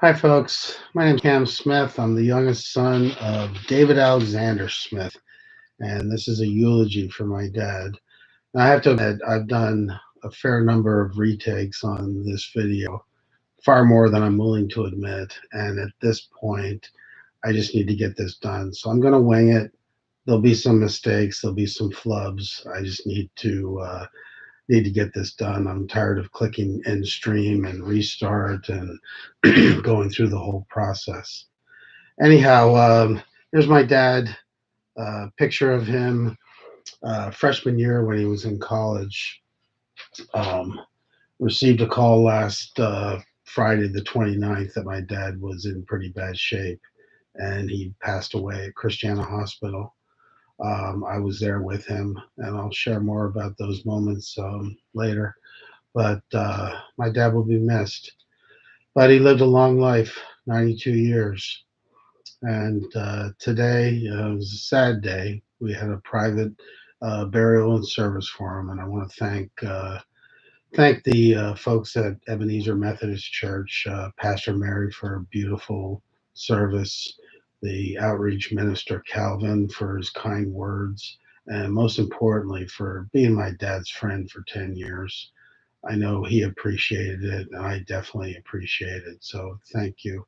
Hi, folks. My name's Cam Smith. I'm the youngest son of David Alexander Smith, and this is a eulogy for my dad. Now, I have to admit, I've done a fair number of retakes on this video, far more than I'm willing to admit. And at this point, I just need to get this done. So I'm going to wing it. There'll be some mistakes, there'll be some flubs. I just need to get this done. I'm tired of clicking end stream and restart and going through the whole process. Anyhow, here's my dad. Picture of him freshman year when he was in college. Um, Received a call last Friday, the 29th, that my dad was in pretty bad shape and he passed away at Christiana Hospital. I was there with him, and I'll share more about those moments later. But my dad will be missed. But he lived a long life, 92 years. And today was a sad day. We had a private burial and service for him, and I want to thank the folks at Ebenezer Methodist Church, Pastor Mary for a beautiful service, the outreach minister Calvin for his kind words, and most importantly for being my dad's friend for 10 years. I know he appreciated it, and I definitely appreciate it. So thank you.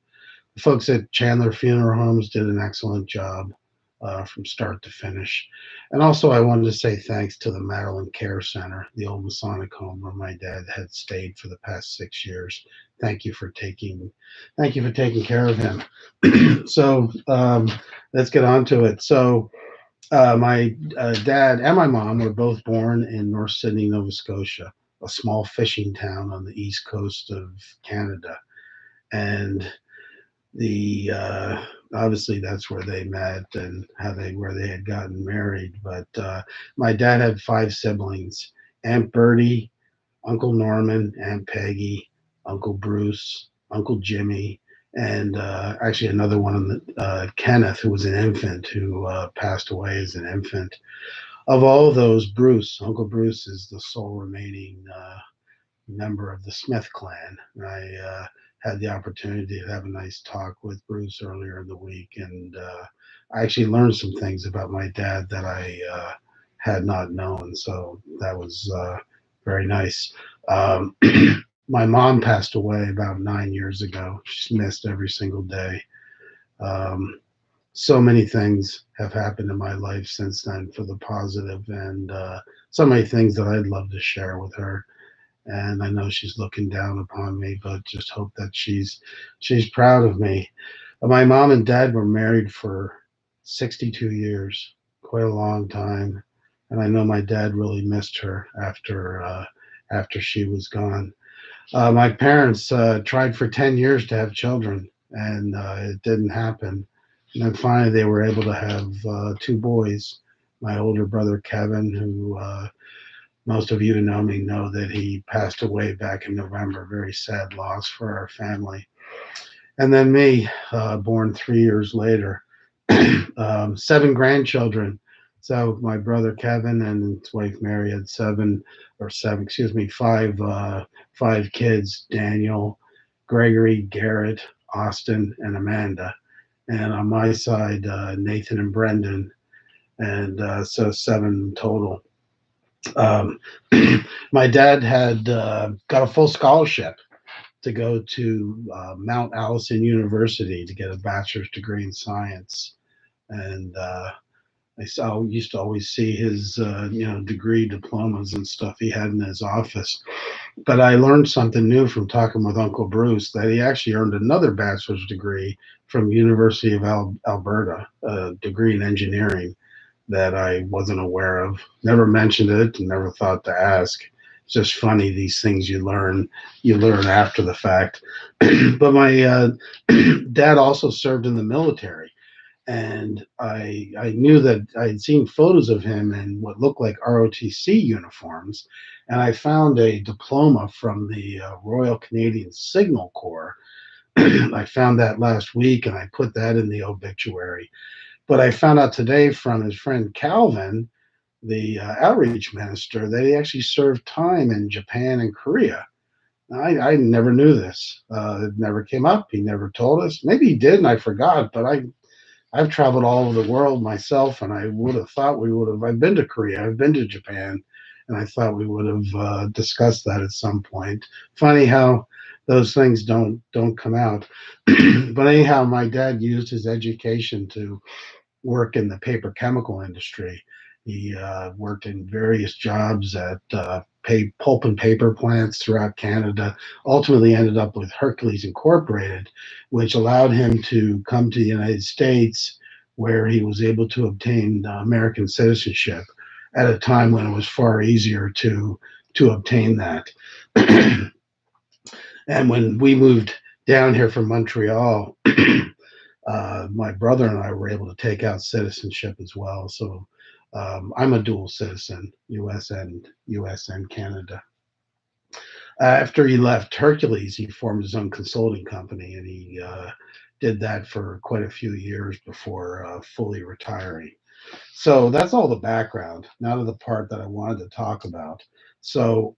The folks at Chandler Funeral Homes did an excellent job from start to finish. And also, I wanted to say thanks to the Maryland Care Center, the old Masonic home where my dad had stayed for the past 6 years. Thank you for taking care of him. So let's get on to it. So my dad and my mom were both born in North Sydney, Nova Scotia, a small fishing town on the east coast of Canada. And the obviously that's where they met and how they where they had gotten married. But my dad had five siblings: Aunt Bertie, Uncle Norman, Aunt Peggy, Uncle Bruce, Uncle Jimmy, and actually another one, Kenneth, who was an infant who passed away as an infant. Of all those, Uncle Bruce is the sole remaining member of the Smith clan. I had the opportunity to have a nice talk with Bruce earlier in the week, and I actually learned some things about my dad that I had not known. So that was very nice. Um, my mom passed away about 9 years ago. She's missed every single day. Um, so many things have happened in my life since then for the positive, and so many things that I'd love to share with her. And I know she's looking down upon me, but just hope that she's proud of me. My mom and dad were married for 62 years, quite a long time, and I know my dad really missed her after she was gone. My parents tried for 10 years to have children, and it didn't happen. And then finally, they were able to have two boys. My older brother Kevin, who most of you who know me know that he passed away back in November. Very sad loss for our family. And then me, born 3 years later, seven grandchildren. So my brother Kevin and his wife Mary had excuse me, five kids: Daniel, Gregory, Garrett, Austin, and Amanda. And on my side, Nathan and Brendan, and so seven total. Um, my dad had got a full scholarship to go to Mount Allison University to get a bachelor's degree in science, and used to always see his degree diplomas and stuff he had in his office. But I learned something new from talking with Uncle Bruce, that he actually earned another bachelor's degree from University of Alberta, a degree in engineering that I wasn't aware of. Never mentioned it and never thought to ask. It's just funny, these things you learn after the fact. But my dad also served in the military, and I knew that I had seen photos of him in what looked like ROTC uniforms, and I found a diploma from the Royal Canadian Signal Corps. I found that last week, and I put that in the obituary. But I found out today from his friend Calvin, the outreach minister, that he actually served time in Japan and Korea. I never knew this. It never came up. He never told us. Maybe he did, and I forgot. But I've traveled all over the world myself, and I would have thought we would have. I've been to Korea. I've been to Japan, and I thought we would have discussed that at some point. Funny how those things don't come out. But anyhow, my dad used his education to work in the paper chemical industry. He worked in various jobs at pulp and paper plants throughout Canada. Ultimately, ended up with Hercules Incorporated, which allowed him to come to the United States, where he was able to obtain American citizenship at a time when it was far easier to obtain that. And when we moved down here from Montreal, my brother and I were able to take out citizenship as well. So I'm a dual citizen, U.S. and Canada. After he left Hercules, he formed his own consulting company, and he did that for quite a few years before fully retiring. So that's all the background. Now to the part that I wanted to talk about. So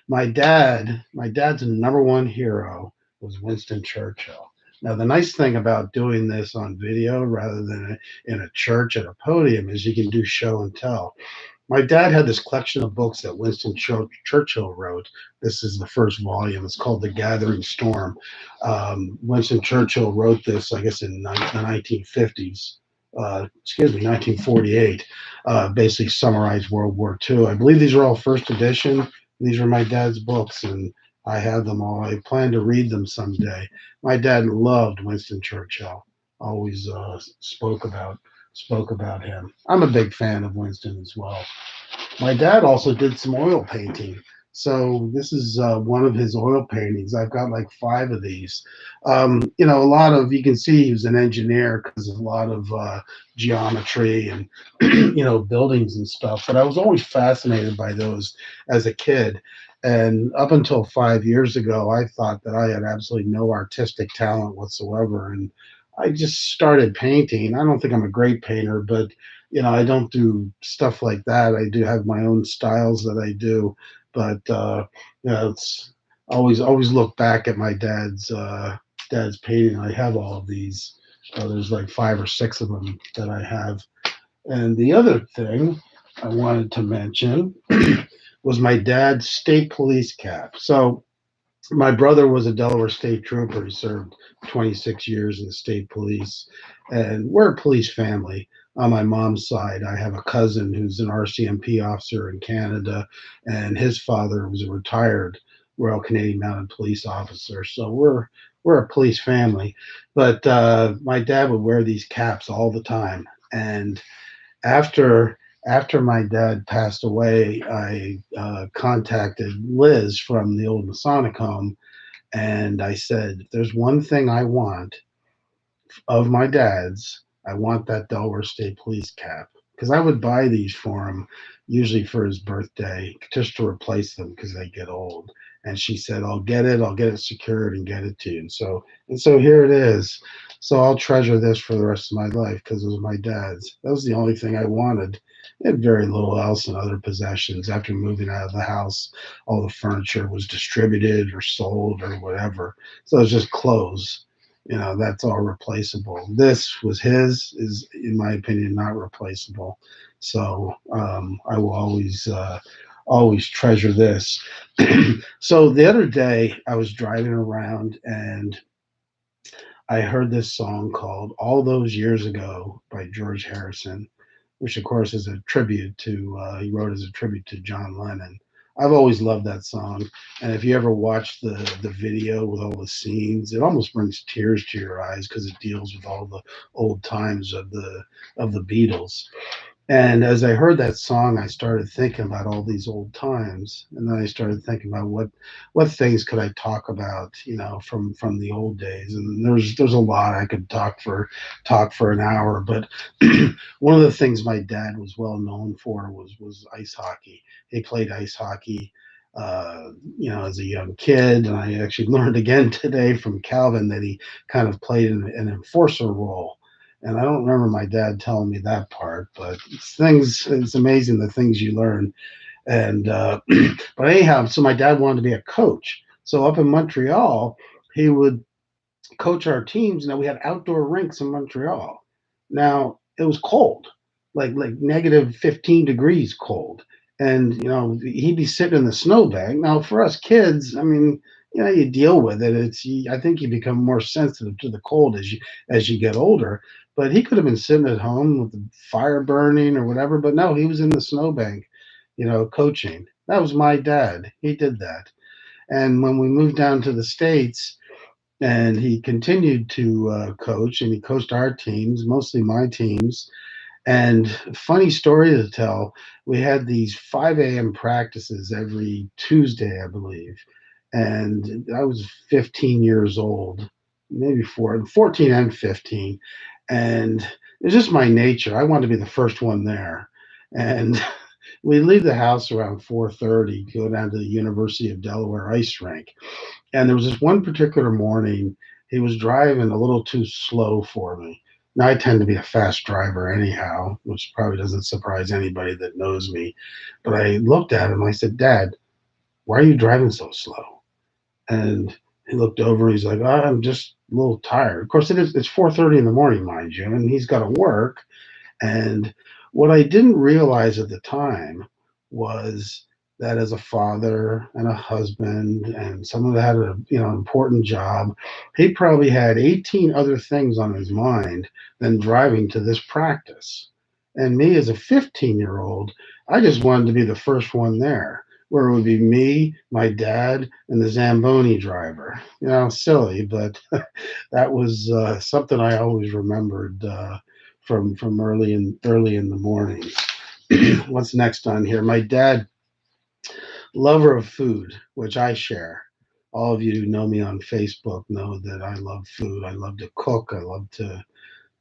my dad's number one hero was Winston Churchill. Now the nice thing about doing this on video rather than in a church at a podium is you can do show and tell. My dad had this collection of books that Winston Churchill wrote. This is the first volume. It's called The Gathering Storm. Winston Churchill wrote this, I guess, in the 1950s. 1948. Basically summarized World War II. I believe these are all first edition. These are my dad's books, and I have them all. I plan to read them someday. My dad loved Winston Churchill. Always spoke about him. I'm a big fan of Winston as well. My dad also did some oil painting. So this is one of his oil paintings. I've got like five of these. A lot of you can see he was an engineer because of a lot of geometry and buildings and stuff. But I was always fascinated by those as a kid. And up until 5 years ago, I thought that I had absolutely no artistic talent whatsoever. And I just started painting. I don't think I'm a great painter, but I don't do stuff like that. I do have my own styles that I do, but it's always look back at my dad's painting. I have all of these. There's like five or six of them that I have. And the other thing I wanted to mention was my dad's state police cap. So my brother was a Delaware state trooper. He served 26 years in the state police, and we're a police family. On my mom's side, I have a cousin who's an RCMP officer in Canada, and his father was a retired Royal Canadian Mounted Police officer. So we're a police family. But my dad would wear these caps all the time, and after after my dad passed away, I contacted Liz from the old Masonic home, and I said, if there's one thing I want of my dad's, I want that Delaware State Police cap because I would buy these for him, usually for his birthday, just to replace them because they get old. And she said, I'll get it secured and get it to you. And so here it is. So I'll treasure this for the rest of my life because it was my dad's. That was the only thing I wanted. I had very little else in other possessions. After moving out of the house, all the furniture was distributed or sold or whatever. So it was just clothes. That's all replaceable. This was his, is in my opinion not replaceable. So I will always treasure this. So the other day I was driving around and I heard this song called All Those Years Ago by George Harrison, which of course is a tribute to, he wrote as a tribute to John Lennon. I've always loved that song. And if you ever watch the video with all the scenes, it almost brings tears to your eyes because it deals with all the old times of the Beatles. And as I heard that song, I started thinking about all these old times, and then I started thinking about what things could I talk about, from the old days. And there's a lot I could talk for an hour. But one of the things my dad was well known for was ice hockey. He played ice hockey, as a young kid, and I actually learned again today from Calvin that he kind of played an enforcer role, and I don't remember my dad telling me that part, but it's amazing the things you learn. And but anyhow, so my dad wanted to be a coach. So up in Montreal, he would coach our teams. Now we had outdoor rinks in Montreal. Now it was cold, like negative 15 degrees cold, and he'd be sitting in the snowbank. Now for us kids, I mean, you deal with it. I think you become more sensitive to the cold as you get older. But he could have been sitting at home with the fire burning or whatever. But no, he was in the snowbank, coaching. That was my dad. He did that. And when we moved down to the States, and he continued to coach, and he coached our teams, mostly my teams. And funny story to tell, we had these 5 a.m. practices every Tuesday, I believe. And I was 15 years old, maybe 14 and 15. And it was just my nature. I wanted to be the first one there. And we leave the house around 4:30, go down to the University of Delaware ice rink. And there was this one particular morning, he was driving a little too slow for me. Now, I tend to be a fast driver anyhow, which probably doesn't surprise anybody that knows me. But I looked at him, I said, Dad, why are you driving so slow? And he looked over, he's like, I'm just a little tired. Of course, it's 4:30 in the morning, mind you, and he's got to work. And what I didn't realize at the time was that as a father and a husband and someone that had a important job, he probably had 18 other things on his mind than driving to this practice. And me as a 15-year-old, I just wanted to be the first one there, where it would be me, my dad, and the Zamboni driver. Silly, but that was something I always remembered from early in the morning. What's next on here? My dad, lover of food, which I share. All of you who know me on Facebook know that I love food. I love to cook. I love to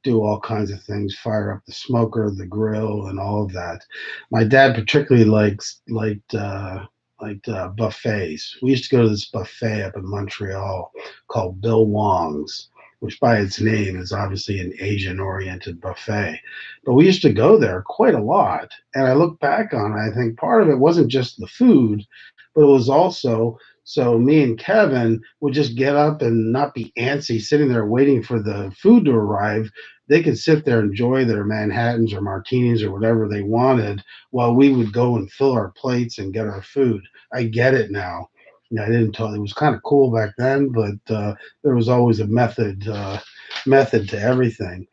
do all kinds of things, fire up the smoker, the grill, and all of that. My dad particularly liked buffets. We used to go to this buffet up in Montreal called Bill Wong's, which by its name is obviously an Asian-oriented buffet. But we used to go there quite a lot, and I look back on it, I think part of it wasn't just the food, but it was also so me and Kevin would just get up and not be antsy sitting there waiting for the food to arrive. They could sit there, enjoy their Manhattans or martinis or whatever they wanted, while we would go and fill our plates and get our food. I get it now. I didn't tell. It was kind of cool back then, but there was always a method to everything.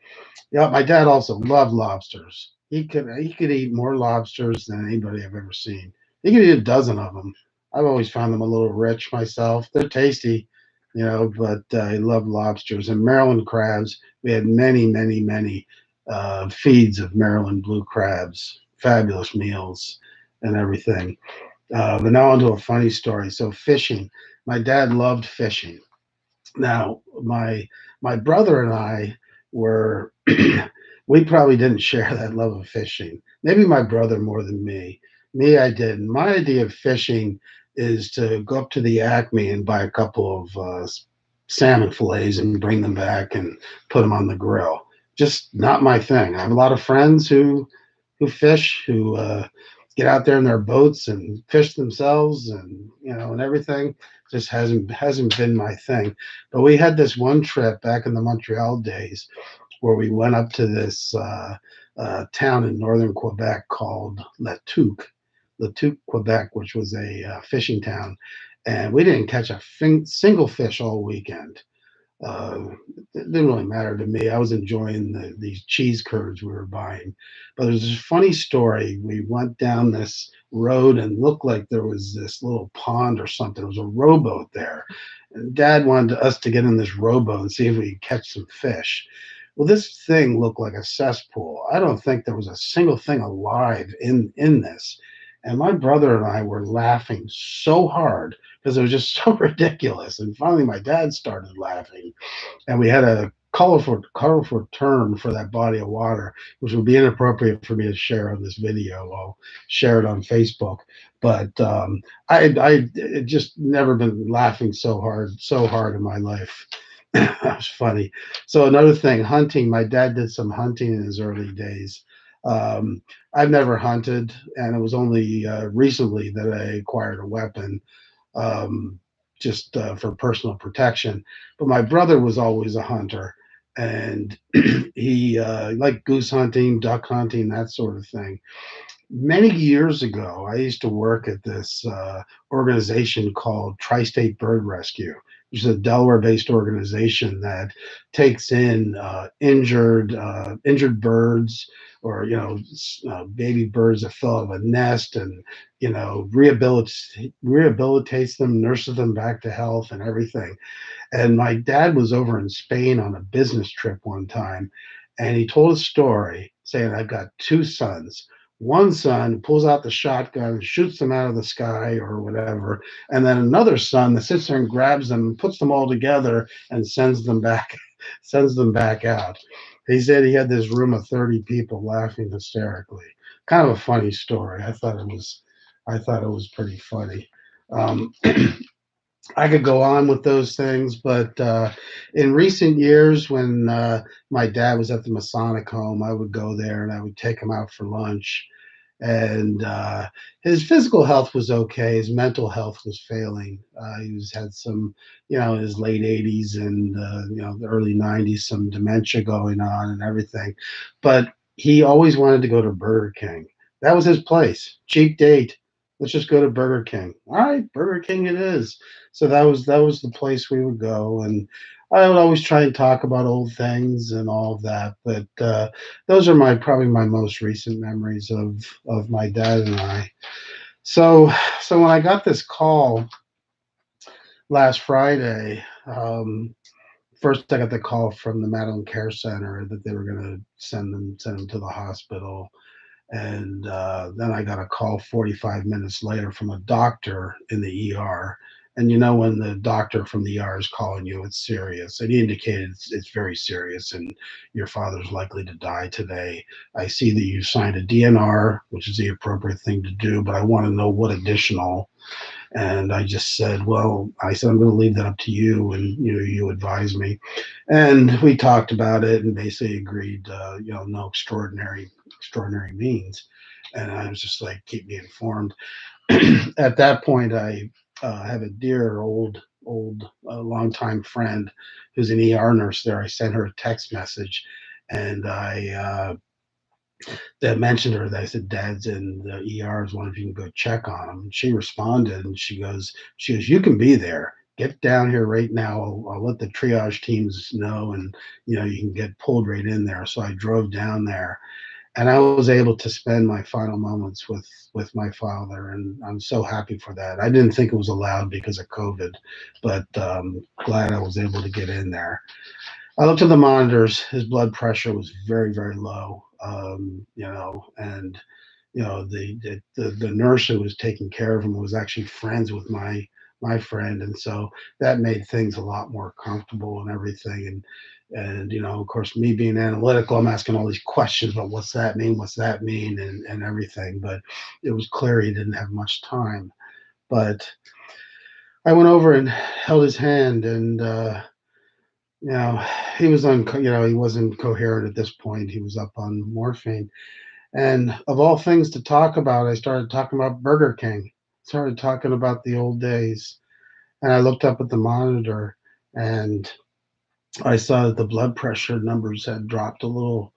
Yeah, my dad also loved lobsters. He could eat more lobsters than anybody I've ever seen. He could eat a dozen of them. I've always found them a little rich myself. They're tasty, but I love lobsters and Maryland crabs. We had many, many, many feeds of Maryland blue crabs, fabulous meals and everything. But now onto a funny story. So fishing. My dad loved fishing. Now, my brother and I were we probably didn't share that love of fishing. Maybe my brother more than me. Me, I did. My idea of fishing is to go up to the Acme and buy a couple of salmon fillets and bring them back and put them on the grill. Just not my thing. I have a lot of friends who fish, who get out there in their boats and fish themselves, and everything. Just hasn't been my thing. But we had this one trip back in the Montreal days where we went up to this town in northern Quebec called Latuque, Quebec, which was a fishing town, and we didn't catch a single fish all weekend. Uh, it didn't really matter to me. I was enjoying these cheese curds we were buying. But there's this funny story. We went down this road and looked like there was this little pond or something. There was a rowboat there. And Dad wanted us to get in this rowboat and see if we could catch some fish. Well, this thing looked like a cesspool. I don't think there was a single thing alive in this. And my brother and I were laughing so hard because it was just so ridiculous. And finally, my dad started laughing, and we had a colorful term for that body of water, which would be inappropriate for me to share on this video. I'll share it on Facebook. But I had just never been laughing so hard in my life. That was funny. So another thing, hunting. My dad did some hunting in his early days. Um, I've never hunted, and it was only recently that I acquired a weapon. Um, just for personal protection. But my brother was always a hunter, and he liked goose hunting, duck hunting, that sort of thing. Many years ago, I used to work at this organization called Tri-State Bird Rescue, which is a Delaware-based organization that takes in injured birds, or baby birds that fell out of a nest, and rehabilitates them, nurses them back to health, and everything. And my dad was over in Spain on a business trip one time, and he told a story saying, I've got two sons. One son pulls out the shotgun, shoots them out of the sky or whatever, and then another son that sits there and grabs them and puts them all together and sends them back, sends them back out. He said he had this room of 30 people laughing hysterically. Kind of a funny story. I thought it was pretty funny. Um, I could go on with those things, but in recent years, when my dad was at the Masonic home, I would go there and I would take him out for lunch. And his physical health was okay. His mental health was failing. He was had some, in his late 80s and the early 90s, some dementia going on and everything. But he always wanted to go to Burger King. That was his place. Cheap date. Let's just go to Burger King. All right, Burger King it is. So that was the place we would go, and I would always try and talk about old things and all of that. But those are probably my most recent memories of my dad and I. So when I got this call last Friday, first I got the call from the Madeline Care Center that they were going to send him to the hospital. And then I got a call 45 minutes later from a doctor in the ER. And when the doctor from the ER is calling you, it's serious. And he indicated it's very serious, and your father's likely to die today. I see that you signed a DNR, which is the appropriate thing to do, but I want to know what additional. And I just said, well, I said, I'm going to leave that up to you, and you advise me. And we talked about it and basically agreed, no extraordinary means. And I was just like, keep me informed. At that point, I have a dear old longtime friend who's an ER nurse there. I sent her a text message, and I that mentioned her. That I said, Dad's in the ER. I was wondering if you can go check on him. And she responded, and she goes, you can be there. Get down here right now. I'll let the triage teams know, and you can get pulled right in there. So I drove down there, and I was able to spend my final moments with my father, and I'm so happy for that. I didn't think it was allowed because of COVID, but glad I was able to get in there. I looked at the monitors. His blood pressure was very, very low. And the nurse who was taking care of him was actually friends with my friend, and so that made things a lot more comfortable and everything. And of course, me being analytical, I'm asking all these questions about what's that mean, and everything. But it was clear he didn't have much time. But I went over and held his hand, and you know, he was he wasn't coherent at this point. He was up on morphine. And of all things to talk about, I started talking about Burger King. Started talking about the old days. And I looked up at the monitor, and I saw that the blood pressure numbers had dropped a little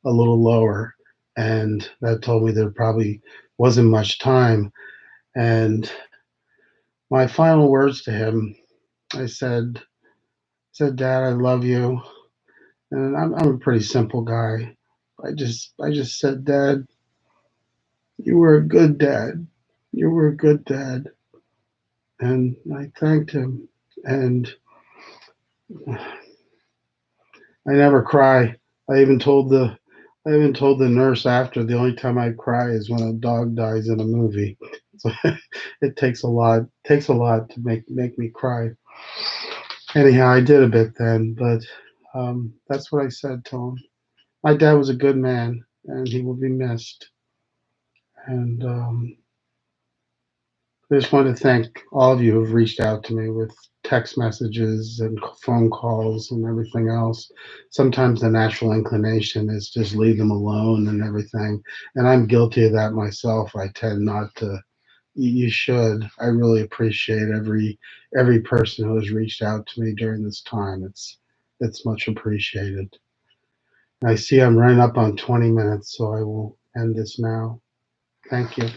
lower. And that told me there probably wasn't much time. And my final words to him, I said, Dad, I love you. And I'm a pretty simple guy. I just said, Dad, you were a good dad. You were a good dad. And I thanked him. And I never cry. I even told the I even told the nurse after the only time I cry is when a dog dies in a movie. So it takes a lot to make me cry. Anyhow, I did a bit then, but that's what I said to him. My dad was a good man, and he will be missed. And I just want to thank all of you who've reached out to me with text messages and phone calls and everything else. Sometimes the natural inclination is just leave them alone and everything. And I'm guilty of that myself. I tend not to You should. I really appreciate every person who has reached out to me during this time. It's much appreciated. I see I'm running up on 20 minutes, so I will end this now. Thank you.